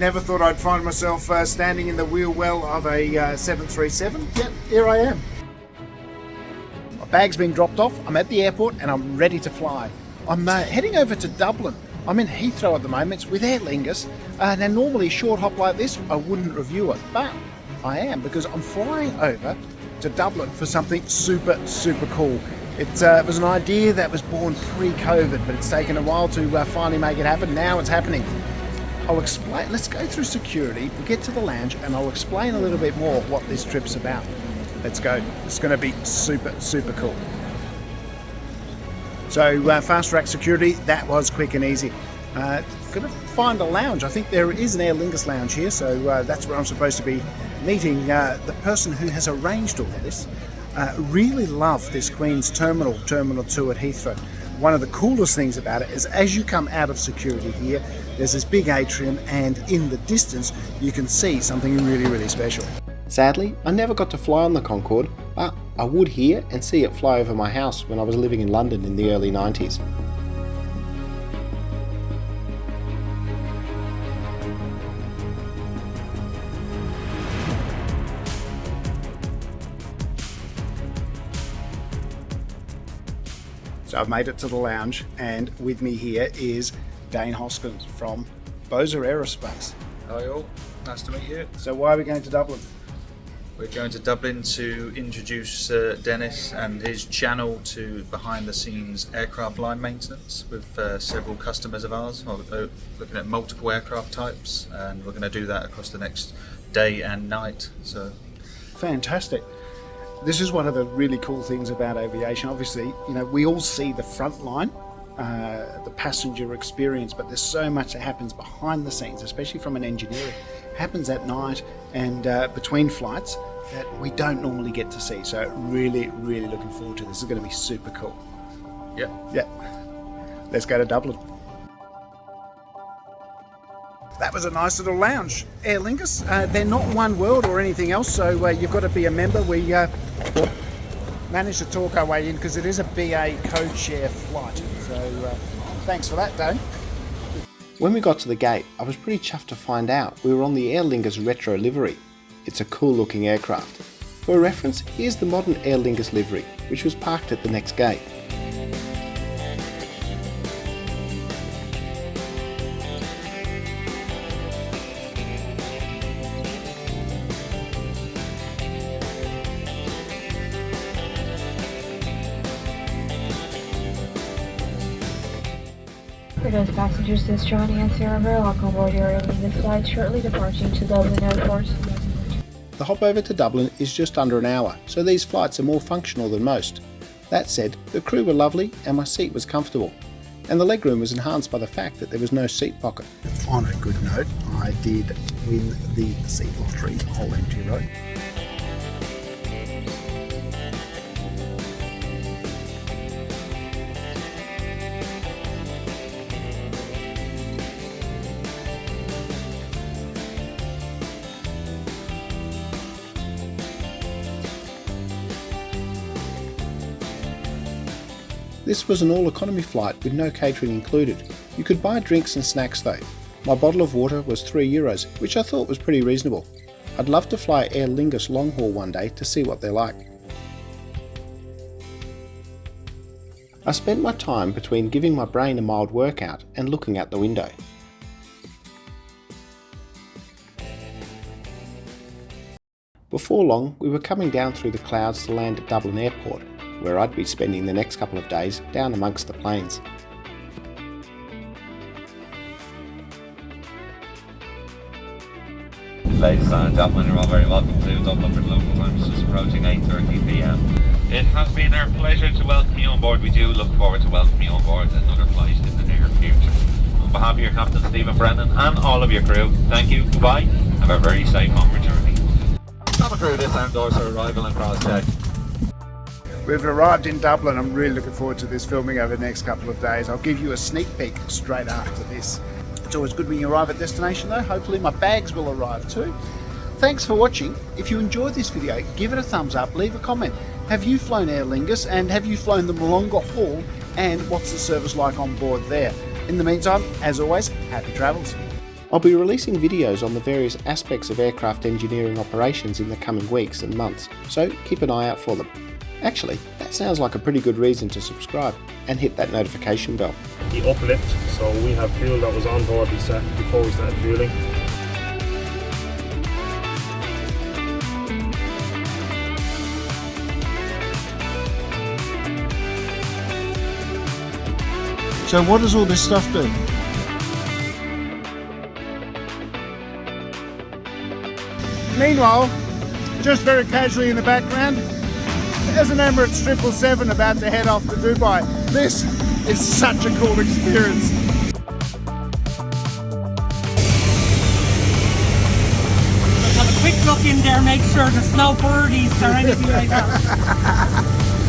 Never thought I'd find myself standing in the wheel well of a 737, yet here I am. My bag's been dropped off, I'm at the airport and I'm ready to fly. I'm heading over to Dublin. I'm in Heathrow at the moment, it's with Aer Lingus. Now normally a short hop like this, I wouldn't review it, but I am because I'm flying over to Dublin for something super cool. It was an idea that was born pre-COVID, but it's taken a while to finally make it happen. Now it's happening. I'll explain, let's go through security, we'll get to the lounge and I'll explain a little bit more what this trip's about. Let's go, it's going to be super cool. So fast track security, that was quick and easy. Going to find a lounge, I think there is an Aer Lingus lounge here, so that's where I'm supposed to be meeting the person who has arranged all of this. Really love this Queen's Terminal 2 at Heathrow. One of the coolest things about it is as you come out of security here, there's this big atrium and in the distance you can see something really special. Sadly, I never got to fly on the Concorde, but I would hear and see it fly over my house when I was living in London in the early 90s. So I've made it to the lounge and with me here is Dane Hoskins from Boeing Aerospace. Hi all, nice to meet you. So why are we going to Dublin? We're going to Dublin to introduce Dennis and his channel to behind the scenes aircraft line maintenance with several customers of ours. We're looking at multiple aircraft types and we're going to do that across the next day and night. So fantastic. This is one of the really cool things about aviation. Obviously, you know, we all see the front line, the passenger experience, but there's so much that happens behind the scenes, especially from an engineering. Happens at night and between flights that we don't normally get to see. So really looking forward to this. This is going to be super cool. Yeah. Let's go to Dublin. That was a nice little lounge. Aer Lingus, they're not One World or anything else, so you've got to be a member. We managed to talk our way in because it is a BA code share flight. So thanks for that, Dane. When we got to the gate, I was pretty chuffed to find out we were on the Aer Lingus retro livery. It's a cool looking aircraft. For reference, here's the modern Aer Lingus livery, which was parked at the next gate. For those passengers just joining us here, welcome aboard your Aer Lingus flight shortly departing to Dublin Airport. The hop over to Dublin is just under an hour, so these flights are more functional than most. That said, the crew were lovely and my seat was comfortable. And the legroom was enhanced by the fact that there was no seat pocket. On a good note, I did win the seat lottery, whole empty row. This was an all-economy flight with no catering included. You could buy drinks and snacks though. My bottle of water was €3, which I thought was pretty reasonable. I'd love to fly Aer Lingus long haul one day to see what they're like. I spent my time between giving my brain a mild workout and looking out the window. Before long, we were coming down through the clouds to land at Dublin Airport, where I'd be spending the next couple of days down amongst the planes. Ladies and gentlemen, you're all very welcome to Dublin for local time. This is approaching 8:30 p.m. It has been our pleasure to welcome you on board. We do look forward to welcoming you on board another flight in the near future. On behalf of your captain Stephen Brennan and all of your crew, thank you, goodbye, have a very safe onward journey. Cabin crew, this time doors for arrival and cross check. We've arrived in Dublin. I'm really looking forward to this filming over the next couple of days. I'll give you a sneak peek straight after this. It's always good when you arrive at destination though. Hopefully my bags will arrive too. Thanks for watching. If you enjoyed this video, give it a thumbs up, leave a comment. Have you flown Aer Lingus and have you flown them longer haul and what's the service like on board there? In the meantime, as always, happy travels. I'll be releasing videos on the various aspects of aircraft engineering operations in the coming weeks and months, so keep an eye out for them. Actually, that sounds like a pretty good reason to subscribe and hit that notification bell. The uplift, so we have fuel that was on board before we started fueling. So what does all this stuff do? Meanwhile, just very casually in the background, there's an Emirates 777 about to head off to Dubai. This is such a cool experience. Let's have a quick look in there, make sure there's no birdies or anything like that.